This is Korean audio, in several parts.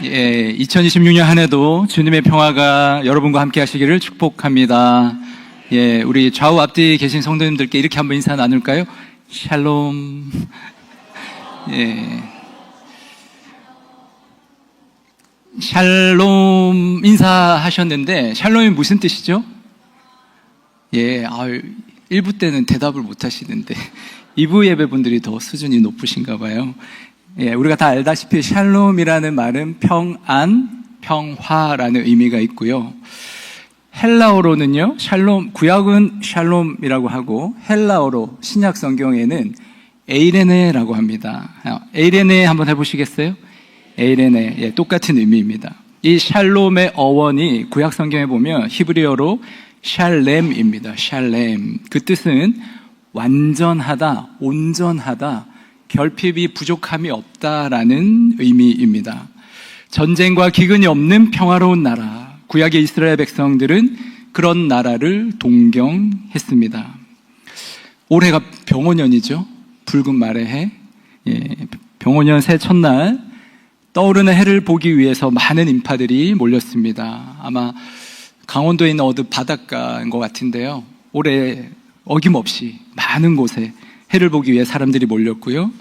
2026년 한 해도 주님의 평화가 여러분과 함께 하시기를 축복합니다. 우리 좌우 앞뒤에 계신 성도님들께 이렇게 한번 인사 나눌까요? 샬롬. 샬롬 인사하셨는데, 샬롬이 무슨 뜻이죠? 1부 때는 대답을 못 하시는데, 2부 예배분들이 더 수준이 높으신가 봐요. 우리가 다 알다시피 샬롬이라는 말은 평안, 평화라는 의미가 있고요. 헬라어로는요, 샬롬, 구약은 샬롬이라고 하고, 헬라어로 신약 성경에는 에이레네라고 합니다. 에이레네 한번 해보시겠어요? 에이레네, 똑같은 의미입니다. 이 샬롬의 어원이 구약 성경에 보면 히브리어로 샬렘입니다. 샬렘. 그 뜻은 완전하다, 온전하다, 결핍이 부족함이 없다라는 의미입니다. 전쟁과 기근이 없는 평화로운 나라, 구약의 이스라엘 백성들은 그런 나라를 동경했습니다. 올해가 병오년이죠. 붉은 말의 해. 병오년 새 첫날 떠오르는 해를 보기 위해서 많은 인파들이 몰렸습니다. 아마 강원도에 있는 어느 바닷가인 것 같은데요. 올해 어김없이 많은 곳에 해를 보기 위해 사람들이 몰렸고요.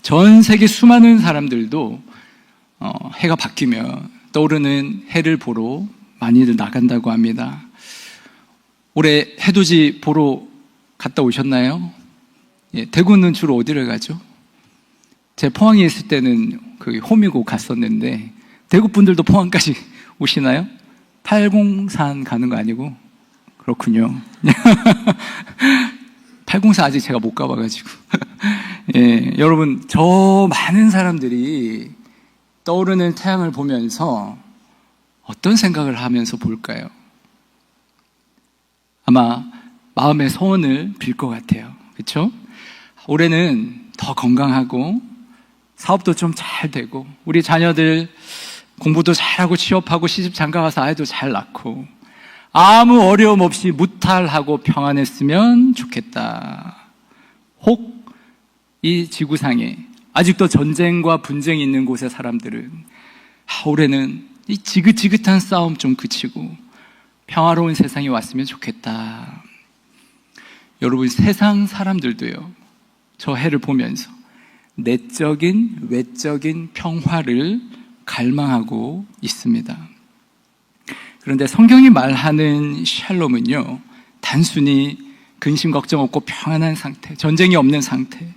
전 세계 수많은 사람들도 해가 바뀌면 떠오르는 해를 보러 많이들 나간다고 합니다. 올해 해돋이 보러 갔다 오셨나요? 대구는 주로 어디를 가죠? 제 포항에 있을 때는 그 호미곶 갔었는데, 대구 분들도 포항까지 오시나요? 팔공산 가는 거 아니고? 그렇군요. 팔공산 아직 제가 못 가봐가지고. 여러분, 저 많은 사람들이 떠오르는 태양을 보면서 어떤 생각을 하면서 볼까요? 아마 마음의 소원을 빌 것 같아요. 그렇죠? 올해는 더 건강하고 사업도 좀 잘 되고, 우리 자녀들 공부도 잘하고 취업하고 시집 장가가서 아이도 잘 낳고 아무 어려움 없이 무탈하고 평안했으면 좋겠다. 혹 이 지구상에 아직도 전쟁과 분쟁이 있는 곳의 사람들은 올해는 이 지긋지긋한 싸움 좀 그치고 평화로운 세상이 왔으면 좋겠다. 여러분, 세상 사람들도요, 저 해를 보면서 내적인 외적인 평화를 갈망하고 있습니다. 그런데 성경이 말하는 샬롬은요, 단순히 근심 걱정 없고 평안한 상태, 전쟁이 없는 상태,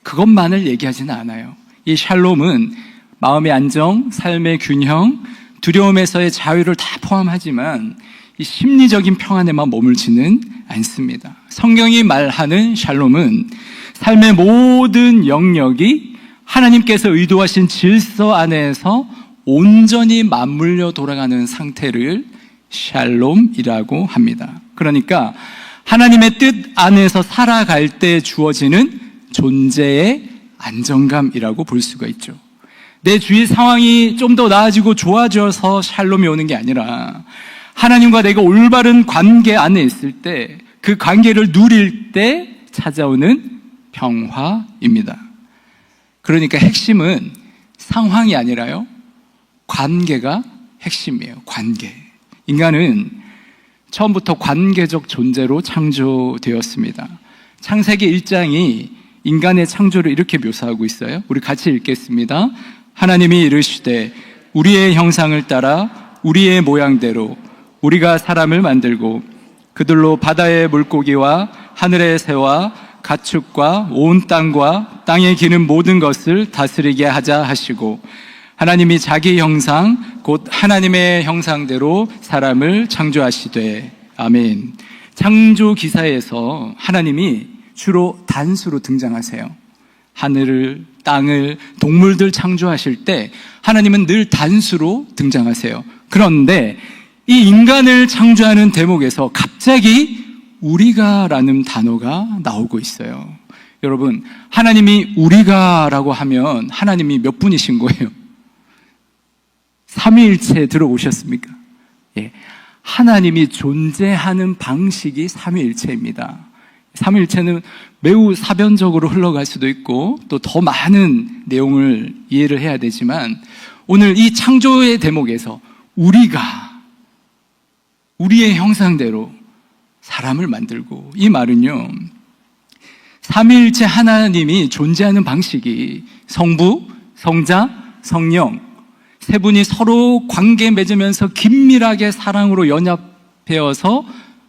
그것만을 얘기하지는 않아요. 이 샬롬은 마음의 안정, 삶의 균형, 두려움에서의 자유를 다 포함하지만 이 심리적인 평안에만 머물지는 않습니다. 성경이 말하는 샬롬은 삶의 모든 영역이 하나님께서 의도하신 질서 안에서 온전히 맞물려 돌아가는 상태를 샬롬이라고 합니다. 그러니까 하나님의 뜻 안에서 살아갈 때 주어지는 존재의 안정감이라고 볼 수가 있죠. 내 주위 상황이 좀 더 나아지고 좋아져서 샬롬이 오는 게 아니라 하나님과 내가 올바른 관계 안에 있을 때, 그 관계를 누릴 때 찾아오는 평화입니다. 그러니까 핵심은 상황이 아니라요, 관계가 핵심이에요. 관계. 인간은 처음부터 관계적 존재로 창조되었습니다. 창세기 1장이 인간의 창조를 이렇게 묘사하고 있어요. 우리 같이 읽겠습니다. 하나님이 이르시되 우리의 형상을 따라 우리의 모양대로 우리가 사람을 만들고 그들로 바다의 물고기와 하늘의 새와 가축과 온 땅과 땅에 기는 모든 것을 다스리게 하자 하시고, 하나님이 자기 형상 곧 하나님의 형상대로 사람을 창조하시되. 아멘. 창조 기사에서 하나님이 주로 단수로 등장하세요. 하늘을, 땅을, 동물들 창조하실 때 하나님은 늘 단수로 등장하세요. 그런데 이 인간을 창조하는 대목에서 갑자기 우리가라는 단어가 나오고 있어요. 여러분, 하나님이 우리가라고 하면 하나님이 몇 분이신 거예요? 삼위일체 들어오셨습니까? 하나님이 존재하는 방식이 삼위일체입니다. 삼위일체는 매우 사변적으로 흘러갈 수도 있고 또 더 많은 내용을 이해를 해야 되지만 오늘 이 창조의 대목에서 우리가 우리의 형상대로 사람을 만들고, 이 말은요, 삼위일체 하나님이 존재하는 방식이 성부, 성자, 성령 세 분이 서로 관계 맺으면서 긴밀하게 사랑으로 연합되어서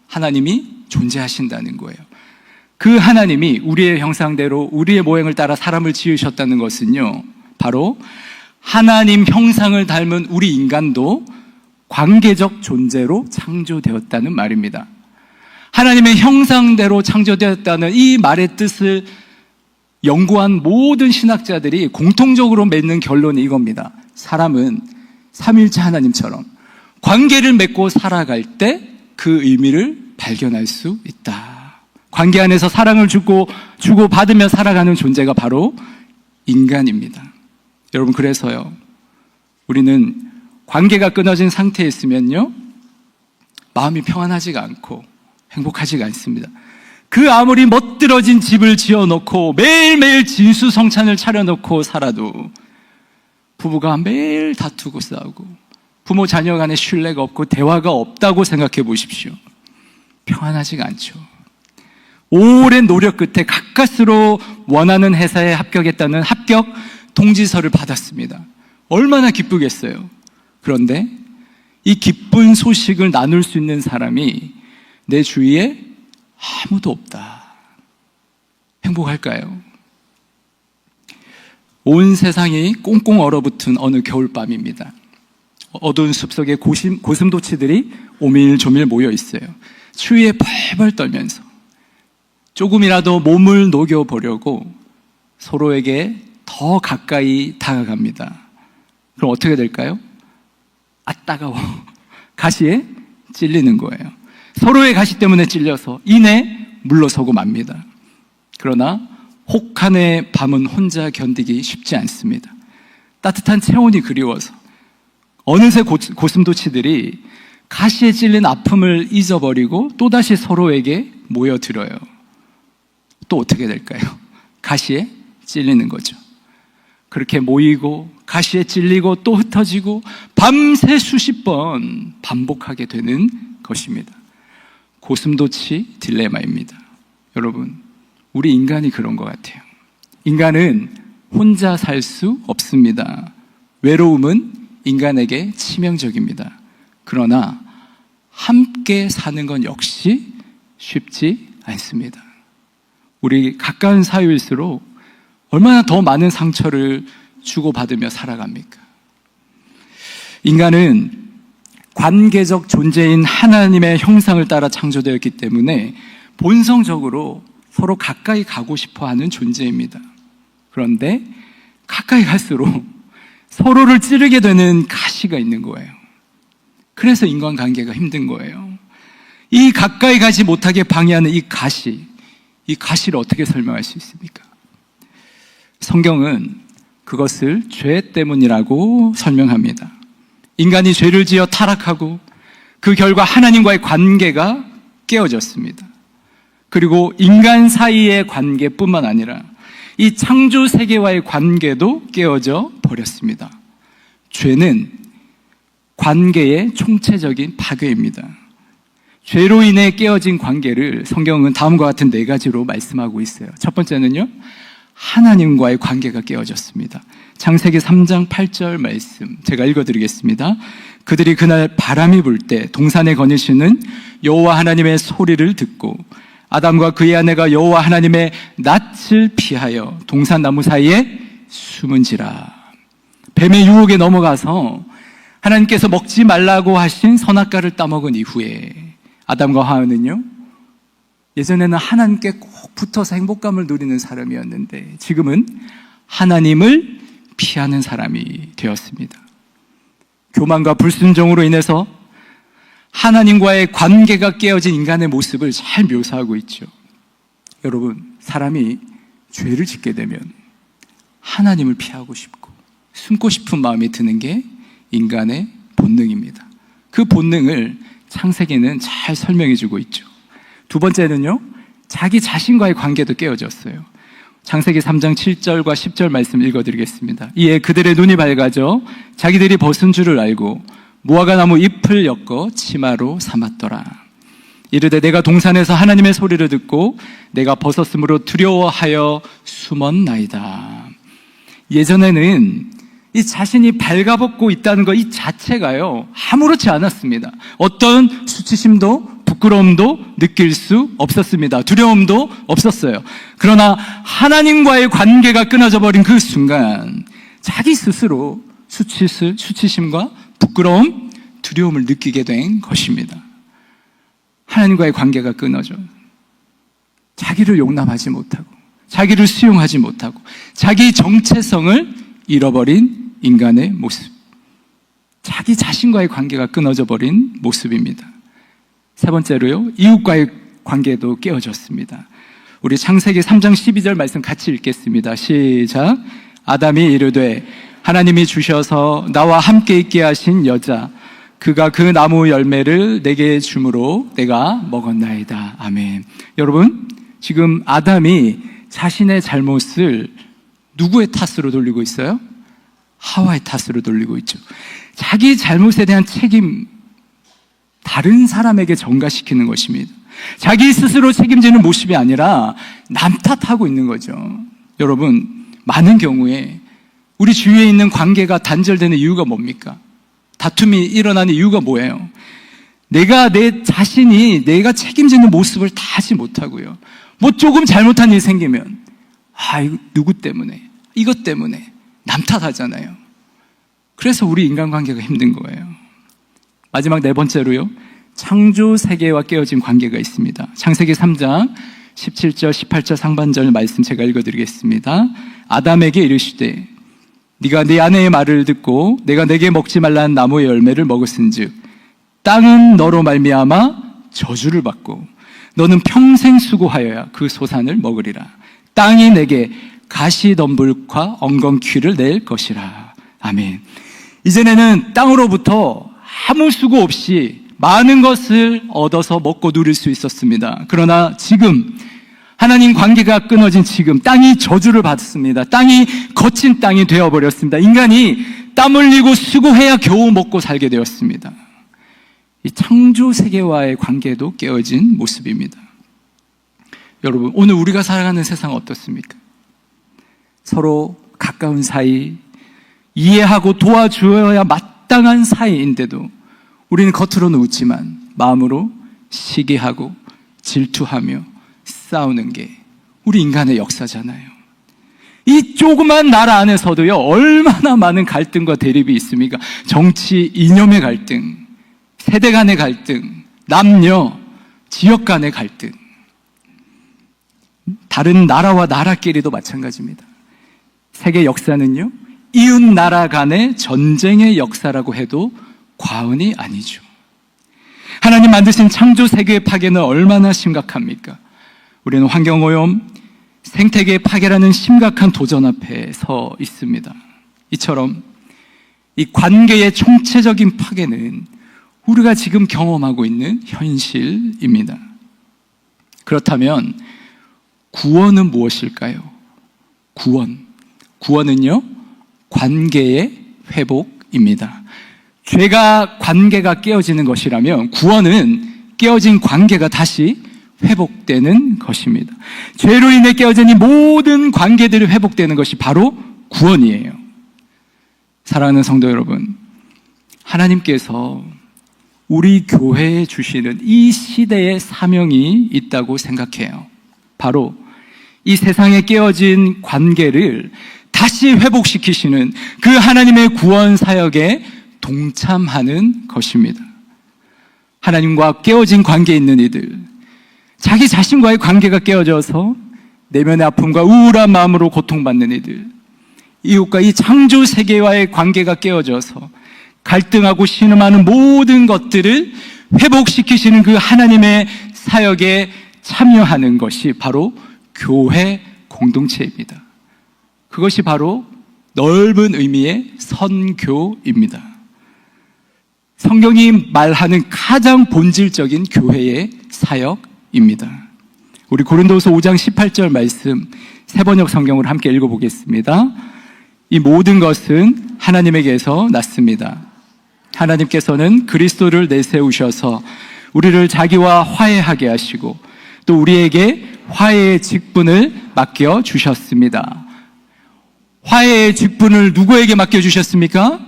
하나님이 존재하신다는 거예요. 그 하나님이 우리의 형상대로 우리의 모양을 따라 사람을 지으셨다는 것은요, 바로 하나님 형상을 닮은 우리 인간도 관계적 존재로 창조되었다는 말입니다. 하나님의 형상대로 창조되었다는 이 말의 뜻을 연구한 모든 신학자들이 공통적으로 맺는 결론이 이겁니다. 사람은 삼위일체 하나님처럼 관계를 맺고 살아갈 때 그 의미를 발견할 수 있다. 관계 안에서 사랑을 주고받으며 살아가는 존재가 바로 인간입니다. 여러분, 그래서요, 우리는 관계가 끊어진 상태에 있으면요, 마음이 평안하지가 않고 행복하지가 않습니다. 그 아무리 멋들어진 집을 지어놓고 매일매일 진수성찬을 차려놓고 살아도 부부가 매일 다투고 싸우고 부모 자녀 간에 신뢰가 없고 대화가 없다고 생각해 보십시오. 평안하지가 않죠. 오랜 노력 끝에 가까스로 원하는 회사에 합격했다는 합격 통지서를 받았습니다. 얼마나 기쁘겠어요. 그런데 이 기쁜 소식을 나눌 수 있는 사람이 내 주위에 아무도 없다. 행복할까요? 온 세상이 꽁꽁 얼어붙은 어느 겨울밤입니다. 어두운 숲속에 고슴도치들이 오밀조밀 모여 있어요. 추위에 벌벌 떨면서 조금이라도 몸을 녹여보려고 서로에게 더 가까이 다가갑니다. 그럼 어떻게 될까요? 아, 따가워. 가시에 찔리는 거예요. 서로의 가시 때문에 찔려서 이내 물러서고 맙니다. 그러나 혹한의 밤은 혼자 견디기 쉽지 않습니다. 따뜻한 체온이 그리워서 어느새 고슴도치들이 가시에 찔린 아픔을 잊어버리고 또다시 서로에게 모여들어요. 또 어떻게 될까요? 가시에 찔리는 거죠. 그렇게 모이고 가시에 찔리고 또 흩어지고 밤새 수십 번 반복하게 되는 것입니다. 고슴도치 딜레마입니다. 여러분, 우리 인간이 그런 것 같아요. 인간은 혼자 살 수 없습니다. 외로움은 인간에게 치명적입니다. 그러나 함께 사는 건 역시 쉽지 않습니다. 우리 가까운 사이일수록 얼마나 더 많은 상처를 주고받으며 살아갑니까? 인간은 관계적 존재인 하나님의 형상을 따라 창조되었기 때문에 본성적으로 서로 가까이 가고 싶어 하는 존재입니다. 그런데 가까이 갈수록 서로를 찌르게 되는 가시가 있는 거예요. 그래서 인간관계가 힘든 거예요. 이 가까이 가지 못하게 방해하는 이 가시를 어떻게 설명할 수 있습니까? 성경은 그것을 죄 때문이라고 설명합니다. 인간이 죄를 지어 타락하고 그 결과 하나님과의 관계가 깨어졌습니다. 그리고 인간 사이의 관계뿐만 아니라 이 창조 세계와의 관계도 깨어져 버렸습니다. 죄는 관계의 총체적인 파괴입니다. 죄로 인해 깨어진 관계를 성경은 다음과 같은 4가지로 말씀하고 있어요. 첫 번째는요, 하나님과의 관계가 깨어졌습니다. 창세기 3장 8절 말씀 제가 읽어드리겠습니다. 그들이 그날 바람이 불 때 동산에 거니시는 여호와 하나님의 소리를 듣고 아담과 그의 아내가 여호와 하나님의 낯을 피하여 동산 나무 사이에 숨은지라. 뱀의 유혹에 넘어가서 하나님께서 먹지 말라고 하신 선악과를 따먹은 이후에 아담과 하와는요, 예전에는 하나님께 꼭 붙어서 행복감을 누리는 사람이었는데 지금은 하나님을 피하는 사람이 되었습니다. 교만과 불순종으로 인해서 하나님과의 관계가 깨어진 인간의 모습을 잘 묘사하고 있죠. 여러분, 사람이 죄를 짓게 되면 하나님을 피하고 싶고 숨고 싶은 마음이 드는 게 인간의 본능입니다. 그 본능을 창세기는 잘 설명해 주고 있죠. 두 번째는요, 자기 자신과의 관계도 깨어졌어요. 창세기 3장 7절과 10절 말씀 읽어드리겠습니다. 이에 그들의 눈이 밝아져 자기들이 벗은 줄을 알고 무화과 나무 잎을 엮어 치마로 삼았더라. 이르되 내가 동산에서 하나님의 소리를 듣고 내가 벗었으므로 두려워하여 숨었나이다. 예전에는 이 자신이 발가벗고 있다는 것 이 자체가요 아무렇지 않았습니다. 어떤 수치심도 부끄러움도 느낄 수 없었습니다. 두려움도 없었어요. 그러나 하나님과의 관계가 끊어져 버린 그 순간 자기 스스로 수치심과 부끄러움, 두려움을 느끼게 된 것입니다. 하나님과의 관계가 끊어져 자기를 용납하지 못하고 자기를 수용하지 못하고 자기 정체성을 잃어버린 인간의 모습, 자기 자신과의 관계가 끊어져 버린 모습입니다. 세 번째로요, 이웃과의 관계도 깨어졌습니다. 우리 창세기 3장 12절 말씀 같이 읽겠습니다. 시작. 아담이 이르되 하나님이 주셔서 나와 함께 있게 하신 여자 그가 그 나무 열매를 내게 주므로 내가 먹었나이다. 아멘. 여러분, 지금 아담이 자신의 잘못을 누구의 탓으로 돌리고 있어요? 하와의 탓으로 돌리고 있죠. 자기 잘못에 대한 책임, 다른 사람에게 전가시키는 것입니다. 자기 스스로 책임지는 모습이 아니라 남 탓하고 있는 거죠. 여러분, 많은 경우에 우리 주위에 있는 관계가 단절되는 이유가 뭡니까? 다툼이 일어나는 이유가 뭐예요? 내 자신이 내가 책임지는 모습을 다 하지 못하고요. 뭐 조금 잘못한 일 생기면 이거 누구 때문에, 이것 때문에 남 탓하잖아요. 그래서 우리 인간관계가 힘든 거예요. 마지막 네 번째로요, 창조 세계와 깨어진 관계가 있습니다. 창세기 3장 17절 18절 상반절 말씀 제가 읽어드리겠습니다. 아담에게 이르시되 네가 네 아내의 말을 듣고 내가 내게 먹지 말라는 나무의 열매를 먹었은즉 땅은 너로 말미암아 저주를 받고 너는 평생 수고하여야 그 소산을 먹으리라. 땅이 내게 가시덤불과 엉겅퀴를 낼 것이라. 아멘. 이전에는 땅으로부터 아무 수고 없이 많은 것을 얻어서 먹고 누릴 수 있었습니다. 그러나 지금 하나님 관계가 끊어진 지금 땅이 저주를 받습니다. 땅이 거친 땅이 되어버렸습니다. 인간이 땀 흘리고 수고해야 겨우 먹고 살게 되었습니다. 이 창조 세계와의 관계도 깨어진 모습입니다. 여러분, 오늘 우리가 살아가는 세상은 어떻습니까? 서로 가까운 사이, 이해하고 도와주어야 마땅한 사이인데도 우리는 겉으로는 웃지만 마음으로 시기하고 질투하며 싸우는 게 우리 인간의 역사잖아요. 이 조그만 나라 안에서도요, 얼마나 많은 갈등과 대립이 있습니까? 정치 이념의 갈등, 세대 간의 갈등, 남녀, 지역 간의 갈등, 다른 나라와 나라끼리도 마찬가지입니다. 세계 역사는요, 이웃 나라 간의 전쟁의 역사라고 해도 과언이 아니죠. 하나님 만드신 창조 세계의 파괴는 얼마나 심각합니까? 우리는 환경오염, 생태계 파괴라는 심각한 도전 앞에 서 있습니다. 이처럼 이 관계의 총체적인 파괴는 우리가 지금 경험하고 있는 현실입니다. 그렇다면 구원은 무엇일까요? 구원은요, 관계의 회복입니다. 죄가 관계가 깨어지는 것이라면 구원은 깨어진 관계가 다시 회복되는 것입니다. 죄로 인해 깨어진 이 모든 관계들이 회복되는 것이 바로 구원이에요. 사랑하는 성도 여러분, 하나님께서 우리 교회에 주시는 이 시대의 사명이 있다고 생각해요. 바로 이 세상에 깨어진 관계를 다시 회복시키시는 그 하나님의 구원 사역에 동참하는 것입니다. 하나님과 깨어진 관계에 있는 이들, 자기 자신과의 관계가 깨어져서 내면의 아픔과 우울한 마음으로 고통받는 이들, 이웃과 이 창조 세계와의 관계가 깨어져서 갈등하고 신음하는 모든 것들을 회복시키시는 그 하나님의 사역에 참여하는 것이 바로 교회 공동체입니다. 그것이 바로 넓은 의미의 선교입니다. 성경이 말하는 가장 본질적인 교회의 사역입니다. 우리 고린도후서 5장 18절 말씀 새번역 성경을 함께 읽어보겠습니다. 이 모든 것은 하나님에게서 났습니다. 하나님께서는 그리스도를 내세우셔서 우리를 자기와 화해하게 하시고 또 우리에게 화해의 직분을 맡겨주셨습니다. 화해의 직분을 누구에게 맡겨주셨습니까?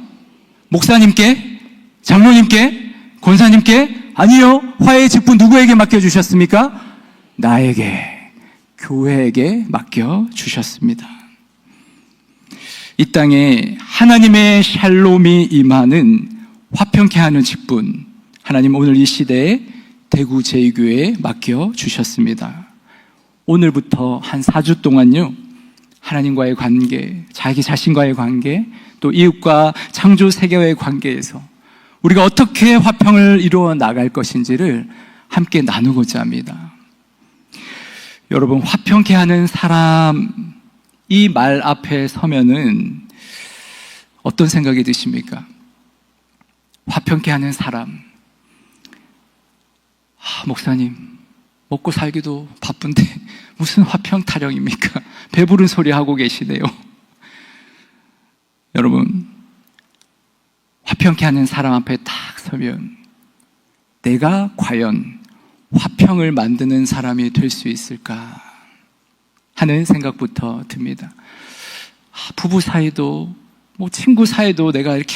목사님께? 장로님께? 권사님께? 아니요. 화해의 직분 누구에게 맡겨주셨습니까? 나에게, 교회에게 맡겨주셨습니다. 이 땅에 하나님의 샬롬이 임하는 화평케 하는 직분, 하나님 오늘 이 시대에 대구 제2교회에 맡겨주셨습니다. 오늘부터 한 4주 동안요, 하나님과의 관계, 자기 자신과의 관계, 또 이웃과 창조 세계와의 관계에서 우리가 어떻게 화평을 이루어 나갈 것인지를 함께 나누고자 합니다. 여러분, 화평케 하는 사람, 이 말 앞에 서면은 어떤 생각이 드십니까? 화평케 하는 사람. 목사님, 먹고 살기도 바쁜데 무슨 화평 타령입니까? 배부른 소리 하고 계시네요. 여러분, 화평케 하는 사람 앞에 딱 서면 내가 과연 화평을 만드는 사람이 될 수 있을까 하는 생각부터 듭니다. 부부 사이도 친구 사이도 내가 이렇게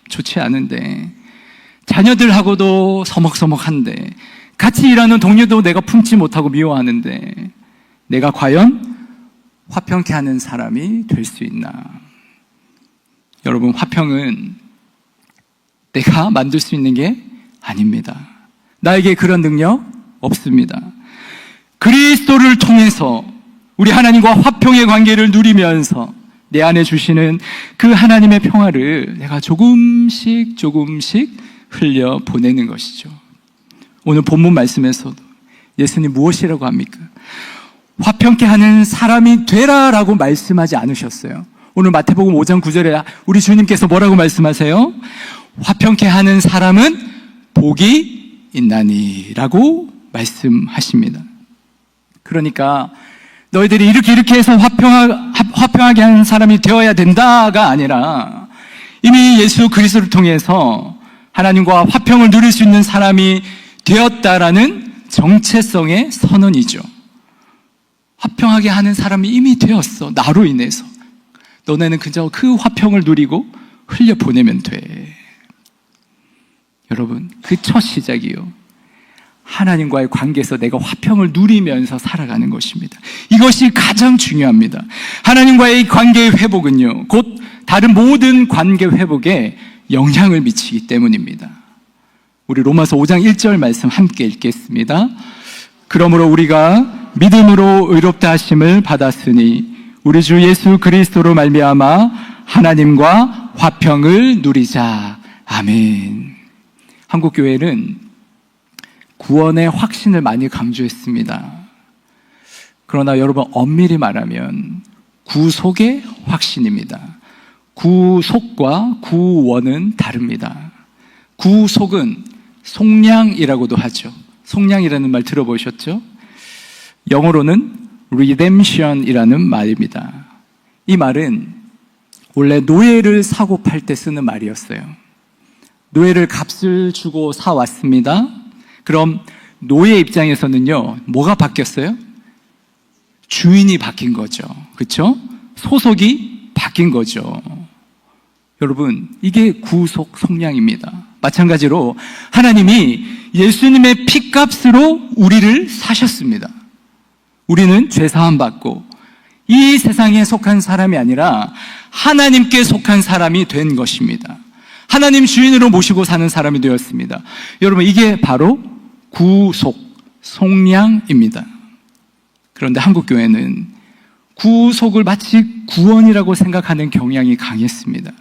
좋지 않은데, 자녀들하고도 서먹서먹한데, 같이 일하는 동료도 내가 품지 못하고 미워하는데, 내가 과연 화평케 하는 사람이 될 수 있나? 여러분, 화평은 내가 만들 수 있는 게 아닙니다. 나에게 그런 능력 없습니다. 그리스도를 통해서 우리 하나님과 화평의 관계를 누리면서 내 안에 주시는 그 하나님의 평화를 내가 조금씩 흘려 보내는 것이죠. 오늘 본문 말씀에서도 예수님 무엇이라고 합니까? 화평케 하는 사람이 되라라고 말씀하지 않으셨어요. 오늘 마태복음 5장 9절에 우리 주님께서 뭐라고 말씀하세요? 화평케 하는 사람은 복이 있나니라고 말씀하십니다. 그러니까 너희들이 이렇게 해서 화평하게 하는 사람이 되어야 된다가 아니라 이미 예수 그리스도를 통해서 하나님과 화평을 누릴 수 있는 사람이 되었다라는 정체성의 선언이죠. 화평하게 하는 사람이 이미 되었어. 나로 인해서. 너네는 그저 그 화평을 누리고 흘려보내면 돼. 여러분, 그 첫 시작이요, 하나님과의 관계에서 내가 화평을 누리면서 살아가는 것입니다. 이것이 가장 중요합니다. 하나님과의 관계의 회복은요, 곧 다른 모든 관계 회복에 영향을 미치기 때문입니다. 우리 로마서 5장 1절 말씀 함께 읽겠습니다. 그러므로 우리가 믿음으로 의롭다 하심을 받았으니 우리 주 예수 그리스도로 말미암아 하나님과 화평을 누리자. 아멘. 한국교회는 구원의 확신을 많이 강조했습니다. 그러나 여러분, 엄밀히 말하면 구속의 확신입니다. 구속과 구원은 다릅니다. 구속은 속량이라고도 하죠. 속량이라는 말 들어보셨죠? 영어로는 redemption이라는 말입니다. 이 말은 원래 노예를 사고 팔 때 쓰는 말이었어요. 노예를 값을 주고 사왔습니다. 그럼 노예 입장에서는요, 뭐가 바뀌었어요? 주인이 바뀐 거죠. 그렇죠? 소속이 바뀐 거죠. 여러분, 이게 구속 속량입니다. 마찬가지로 하나님이 예수님의 피값으로 우리를 사셨습니다. 우리는 죄사함 받고 이 세상에 속한 사람이 아니라 하나님께 속한 사람이 된 것입니다. 하나님 주인으로 모시고 사는 사람이 되었습니다. 여러분, 이게 바로 구속, 속량입니다. 그런데 한국교회는 구속을 마치 구원이라고 생각하는 경향이 강했습니다.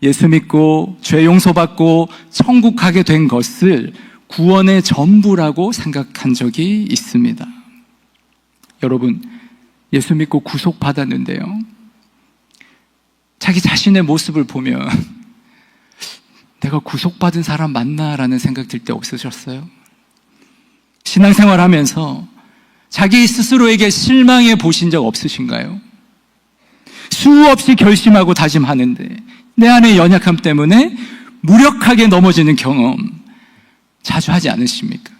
예수 믿고 죄 용서받고 천국 가게 된 것을 구원의 전부라고 생각한 적이 있습니다. 여러분, 예수 믿고 구속받았는데요, 자기 자신의 모습을 보면 내가 구속받은 사람 맞나? 라는 생각 들 때 없으셨어요? 신앙생활 하면서 자기 스스로에게 실망해 보신 적 없으신가요? 수없이 결심하고 다짐하는데 내 안의 연약함 때문에 무력하게 넘어지는 경험 자주 하지 않으십니까?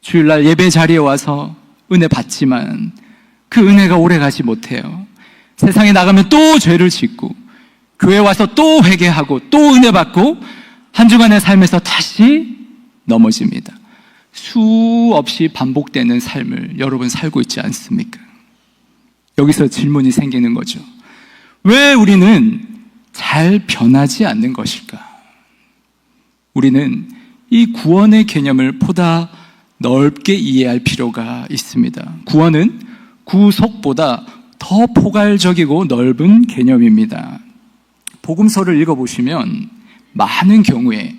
주일날 예배 자리에 와서 은혜 받지만 그 은혜가 오래가지 못해요. 세상에 나가면 또 죄를 짓고 교회 와서 또 회개하고 또 은혜 받고 한 주간의 삶에서 다시 넘어집니다. 수없이 반복되는 삶을 여러분 살고 있지 않습니까? 여기서 질문이 생기는 거죠. 왜 우리는 잘 변하지 않는 것일까? 우리는 이 구원의 개념을 보다 넓게 이해할 필요가 있습니다. 구원은 구속보다 더 포괄적이고 넓은 개념입니다. 복음서를 읽어보시면 많은 경우에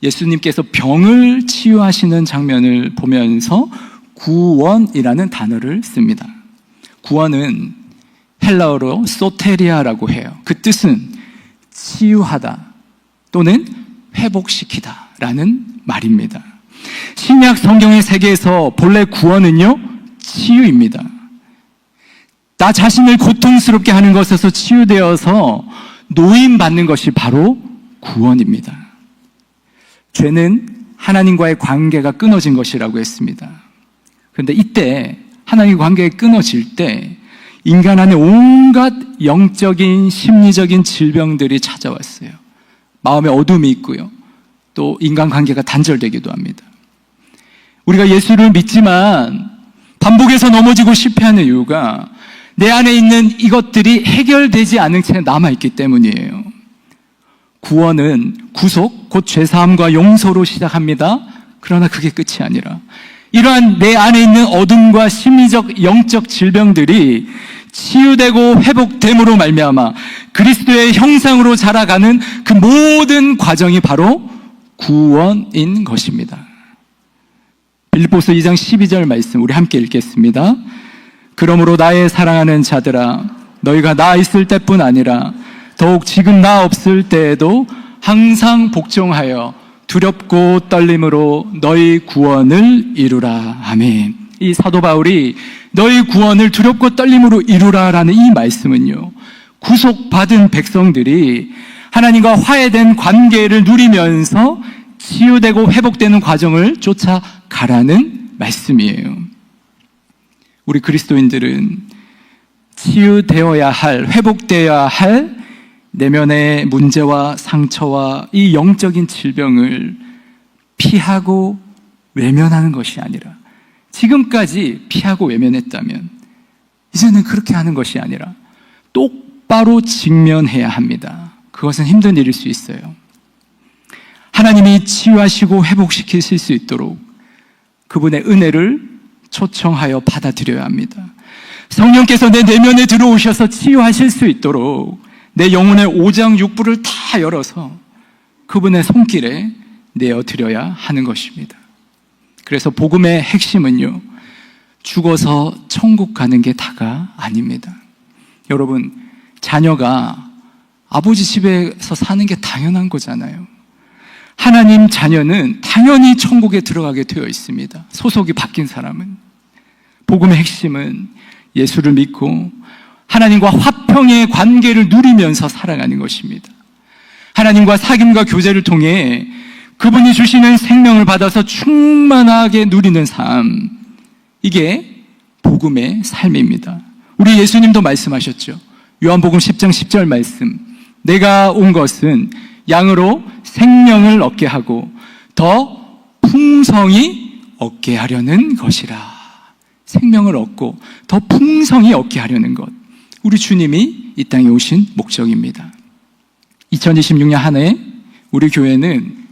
예수님께서 병을 치유하시는 장면을 보면서 구원이라는 단어를 씁니다. 구원은 헬라어로 소테리아라고 해요. 그 뜻은 치유하다 또는 회복시키다 라는 말입니다. 신약 성경의 세계에서 본래 구원은요, 치유입니다. 나 자신을 고통스럽게 하는 것에서 치유되어서 노임받는 것이 바로 구원입니다. 죄는 하나님과의 관계가 끊어진 것이라고 했습니다. 그런데 이때 하나님과 관계가 끊어질 때 인간 안에 온갖 영적인 심리적인 질병들이 찾아왔어요. 마음에 어둠이 있고요. 또 인간관계가 단절되기도 합니다. 우리가 예수를 믿지만 반복해서 넘어지고 실패하는 이유가 내 안에 있는 이것들이 해결되지 않은 채 남아있기 때문이에요. 구원은 구속, 곧 죄사함과 용서로 시작합니다. 그러나 그게 끝이 아니라 이러한 내 안에 있는 어둠과 심리적, 영적 질병들이 치유되고 회복됨으로 말미암아 그리스도의 형상으로 자라가는 그 모든 과정이 바로 구원인 것입니다. 빌립보서 2장 12절 말씀 우리 함께 읽겠습니다. 그러므로 나의 사랑하는 자들아, 너희가 나 있을 때뿐 아니라 더욱 지금 나 없을 때에도 항상 복종하여 두렵고 떨림으로 너희 구원을 이루라. 아멘. 이 사도 바울이 너희 구원을 두렵고 떨림으로 이루라라는 이 말씀은요, 구속받은 백성들이 하나님과 화해된 관계를 누리면서 치유되고 회복되는 과정을 쫓아가라는 말씀이에요. 우리 그리스도인들은 치유되어야 할, 회복되어야 할 내면의 문제와 상처와 이 영적인 질병을 피하고 외면하는 것이 아니라, 지금까지 피하고 외면했다면 이제는 그렇게 하는 것이 아니라 똑바로 직면해야 합니다. 그것은 힘든 일일 수 있어요. 하나님이 치유하시고 회복시키실 수 있도록 그분의 은혜를 초청하여 받아들여야 합니다. 성령께서 내 내면에 들어오셔서 치유하실 수 있도록 내 영혼의 오장육부를 다 열어서 그분의 손길에 내어드려야 하는 것입니다. 그래서 복음의 핵심은요, 죽어서 천국 가는 게 다가 아닙니다. 여러분, 자녀가 아버지 집에서 사는 게 당연한 거잖아요. 하나님 자녀는 당연히 천국에 들어가게 되어 있습니다. 소속이 바뀐 사람은. 복음의 핵심은 예수를 믿고 하나님과 화평의 관계를 누리면서 살아가는 것입니다. 하나님과 사귐과 교제를 통해 그분이 주시는 생명을 받아서 충만하게 누리는 삶, 이게 복음의 삶입니다. 우리 예수님도 말씀하셨죠. 요한복음 10장 10절 말씀, 내가 온 것은 양으로 생명을 얻게 하고 더 풍성히 얻게 하려는 것이라. 생명을 얻고 더 풍성히 얻게 하려는 것, 우리 주님이 이 땅에 오신 목적입니다. 2026년 한 해 우리 교회는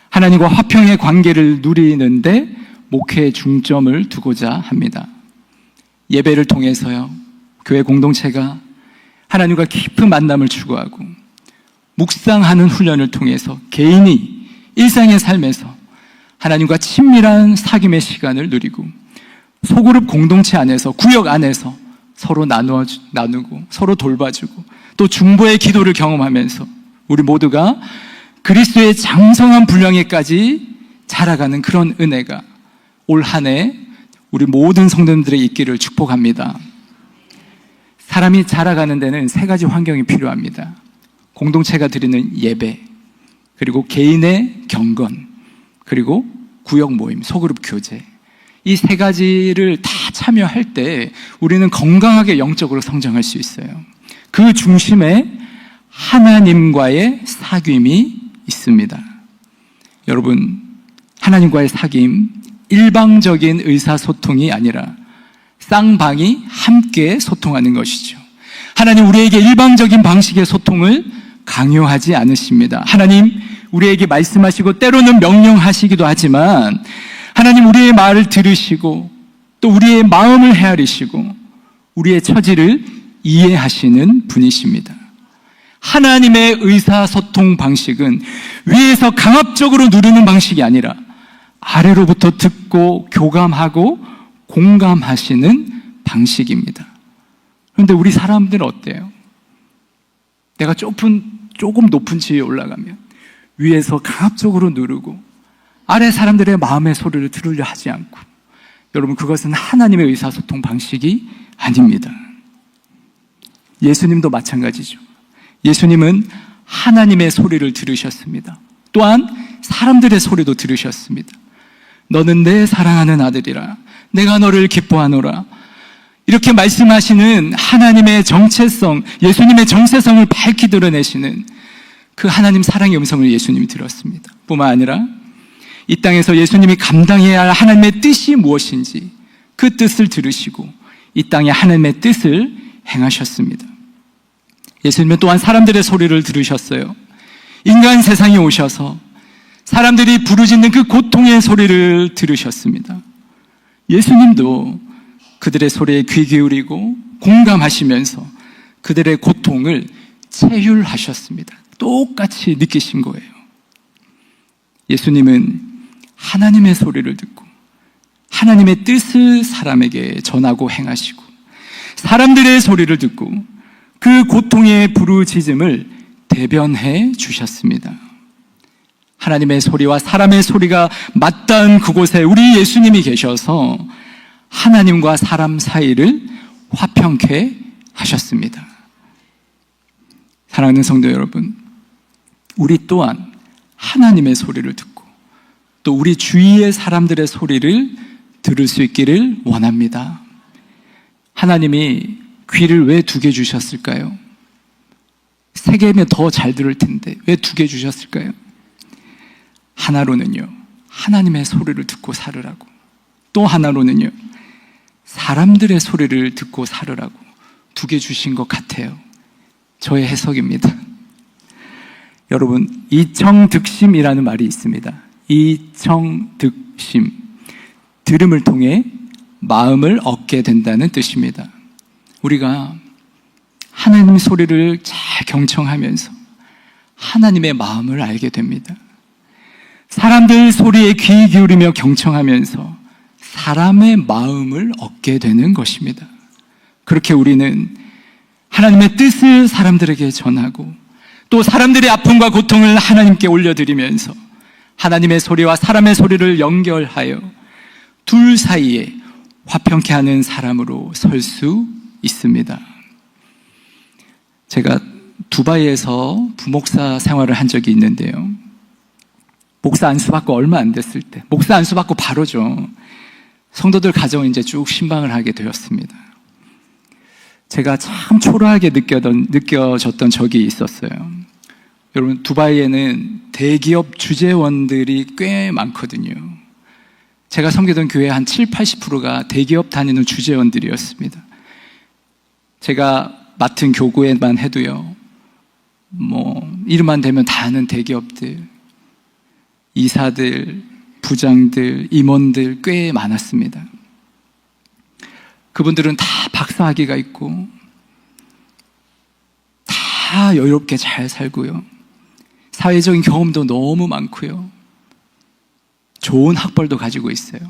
하나님과 화평의 관계를 누리는데 목회에 중점을 두고자 합니다. 예배를 통해서요, 교회 공동체가 하나님과 깊은 만남을 추구하고 묵상하는 훈련을 통해서 개인이 일상의 삶에서 하나님과 친밀한 사귐의 시간을 누리고 소그룹 공동체 안에서, 구역 안에서 서로 나누고 서로 돌봐주고 또 중보의 기도를 경험하면서 우리 모두가 그리스도의 장성한 분량에까지 자라가는 그런 은혜가 올 한 해 우리 모든 성도님들의 있기를 축복합니다. 사람이 자라가는 데는 세 가지 환경이 필요합니다. 공동체가 드리는 예배, 그리고 개인의 경건, 그리고 구역 모임, 소그룹 교제. 이 세 가지를 다 참여할 때 우리는 건강하게 영적으로 성장할 수 있어요. 그 중심에 하나님과의 사귐이 있습니다. 여러분, 하나님과의 사귐, 일방적인 의사소통이 아니라 쌍방이 함께 소통하는 것이죠. 하나님 우리에게 일방적인 방식의 소통을 강요하지 않으십니다. 하나님 우리에게 말씀하시고 때로는 명령하시기도 하지만 하나님 우리의 말을 들으시고 또 우리의 마음을 헤아리시고 우리의 처지를 이해하시는 분이십니다. 하나님의 의사소통 방식은 위에서 강압적으로 누르는 방식이 아니라 아래로부터 듣고 교감하고 공감하시는 방식입니다. 그런데 우리 사람들은 어때요? 내가 조금 높은 지위에 올라가면 위에서 강압적으로 누르고 아래 사람들의 마음의 소리를 들으려 하지 않고, 여러분 그것은 하나님의 의사소통 방식이 아닙니다. 예수님도 마찬가지죠. 예수님은 하나님의 소리를 들으셨습니다. 또한 사람들의 소리도 들으셨습니다. 너는 내 사랑하는 아들이라 내가 너를 기뻐하노라. 이렇게 말씀하시는 하나님의 정체성, 예수님의 정체성을 밝히 드러내시는 그 하나님 사랑의 음성을 예수님이 들었습니다. 뿐만 아니라 이 땅에서 예수님이 감당해야 할 하나님의 뜻이 무엇인지 그 뜻을 들으시고 이 땅에 하나님의 뜻을 행하셨습니다. 예수님은 또한 사람들의 소리를 들으셨어요. 인간 세상에 오셔서 사람들이 부르짖는 그 고통의 소리를 들으셨습니다. 예수님도 그들의 소리에 귀 기울이고 공감하시면서 그들의 고통을 체휼하셨습니다. 똑같이 느끼신 거예요. 예수님은 하나님의 소리를 듣고 하나님의 뜻을 사람에게 전하고 행하시고 사람들의 소리를 듣고 그 고통의 부르짖음을 대변해 주셨습니다. 하나님의 소리와 사람의 소리가 맞닿은 그곳에 우리 예수님이 계셔서 하나님과 사람 사이를 화평케 하셨습니다. 사랑하는 성도 여러분, 우리 또한 하나님의 소리를 듣고 또 우리 주위의 사람들의 소리를 들을 수 있기를 원합니다. 하나님이 귀를 왜 2개 주셨을까요? 3개면 더 잘 들을 텐데 왜 2개 주셨을까요? 하나로는요, 하나님의 소리를 듣고 살으라고, 또 하나로는요, 사람들의 소리를 듣고 살으라고 2개 주신 것 같아요. 저의 해석입니다. 여러분, 이청득심이라는 말이 있습니다. 이청득심, 들음을 통해 마음을 얻게 된다는 뜻입니다. 우리가 하나님의 소리를 잘 경청하면서 하나님의 마음을 알게 됩니다. 사람들 소리에 귀 기울이며 경청하면서 사람의 마음을 얻게 되는 것입니다. 그렇게 우리는 하나님의 뜻을 사람들에게 전하고 또 사람들의 아픔과 고통을 하나님께 올려드리면서 하나님의 소리와 사람의 소리를 연결하여 둘 사이에 화평케 하는 사람으로 설 수 있습니다. 제가 두바이에서 부목사 생활을 한 적이 있는데요. 목사 안수받고 얼마 안 됐을 때, 목사 안수받고 바로죠. 성도들 가정을 이제 쭉 신방을 하게 되었습니다. 제가 참 초라하게 느껴졌던 적이 있었어요. 여러분, 두바이에는 대기업 주재원들이 꽤 많거든요. 제가 섬기던 교회 한 70~80%가 대기업 다니는 주재원들이었습니다. 제가 맡은 교구에만 해도요, 이름만 대면 다 아는 대기업들, 이사들, 부장들, 임원들 꽤 많았습니다. 그분들은 다 박사학위가 있고 다 여유롭게 잘 살고요, 사회적인 경험도 너무 많고요, 좋은 학벌도 가지고 있어요.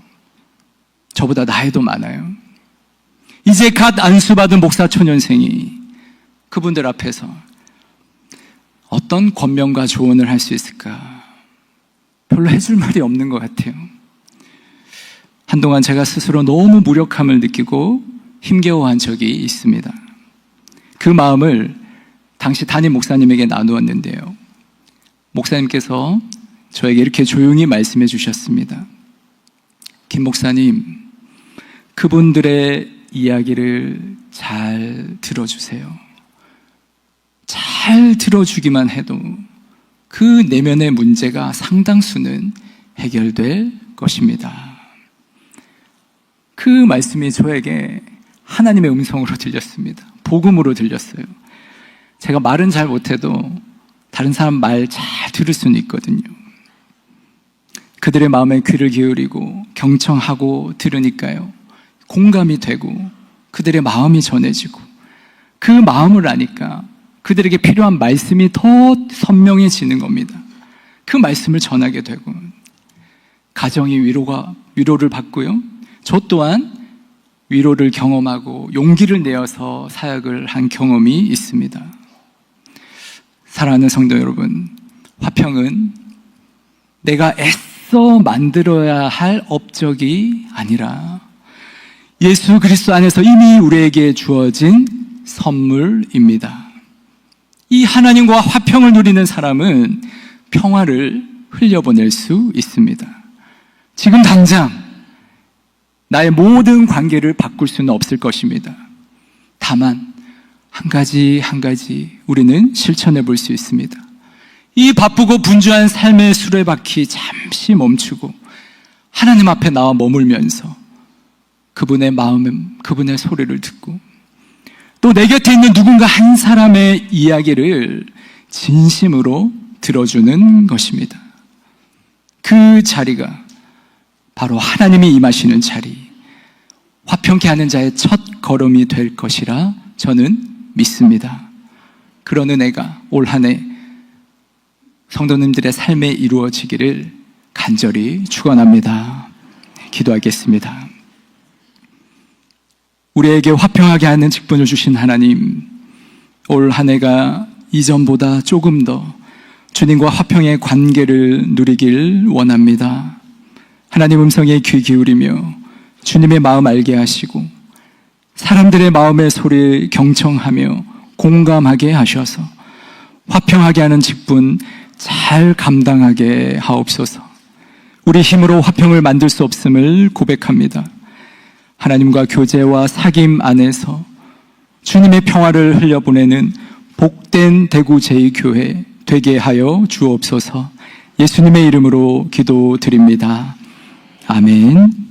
저보다 나이도 많아요. 이제 갓 안수받은 목사 초년생이 그분들 앞에서 어떤 권면과 조언을 할 수 있을까? 별로 해줄 말이 없는 것 같아요. 한동안 제가 스스로 너무 무력함을 느끼고 힘겨워한 적이 있습니다. 그 마음을 당시 담임 목사님에게 나누었는데요. 목사님께서 저에게 이렇게 조용히 말씀해 주셨습니다. 김 목사님, 그분들의 이야기를 잘 들어주세요. 잘 들어주기만 해도 그 내면의 문제가 상당수는 해결될 것입니다. 그 말씀이 저에게 하나님의 음성으로 들렸습니다. 복음으로 들렸어요. 제가 말은 잘 못해도 다른 사람 말 잘 들을 수는 있거든요. 그들의 마음에 귀를 기울이고 경청하고 들으니까요, 공감이 되고 그들의 마음이 전해지고, 그 마음을 아니까 그들에게 필요한 말씀이 더 선명해지는 겁니다. 그 말씀을 전하게 되고 가정이 위로를 받고요, 저 또한 위로를 경험하고 용기를 내어서 사역을 한 경험이 있습니다. 사랑하는 성도 여러분, 화평은 내가 애써 만들어야 할 업적이 아니라 예수 그리스도 안에서 이미 우리에게 주어진 선물입니다. 이 하나님과 화평을 누리는 사람은 평화를 흘려보낼 수 있습니다. 지금 당장 나의 모든 관계를 바꿀 수는 없을 것입니다. 다만 한 가지 한 가지 우리는 실천해 볼 수 있습니다. 이 바쁘고 분주한 삶의 수레바퀴 잠시 멈추고 하나님 앞에 나와 머물면서 그분의 마음, 그분의 소리를 듣고 또 내 곁에 있는 누군가 한 사람의 이야기를 진심으로 들어주는 것입니다. 그 자리가 바로 하나님이 임하시는 자리, 화평케 하는 자의 첫 걸음이 될 것이라 저는 믿습니다. 그런 은혜가 올 한 해 성도님들의 삶에 이루어지기를 간절히 축원합니다. 기도하겠습니다. 우리에게 화평하게 하는 직분을 주신 하나님, 올 한 해가 이전보다 조금 더 주님과 화평의 관계를 누리길 원합니다. 하나님 음성에 귀 기울이며 주님의 마음 알게 하시고 사람들의 마음의 소리를 경청하며 공감하게 하셔서 화평하게 하는 직분 잘 감당하게 하옵소서. 우리 힘으로 화평을 만들 수 없음을 고백합니다. 하나님과 교제와 사귐 안에서 주님의 평화를 흘려보내는 복된 대구 제2교회 되게 하여 주옵소서. 예수님의 이름으로 기도드립니다. 아멘.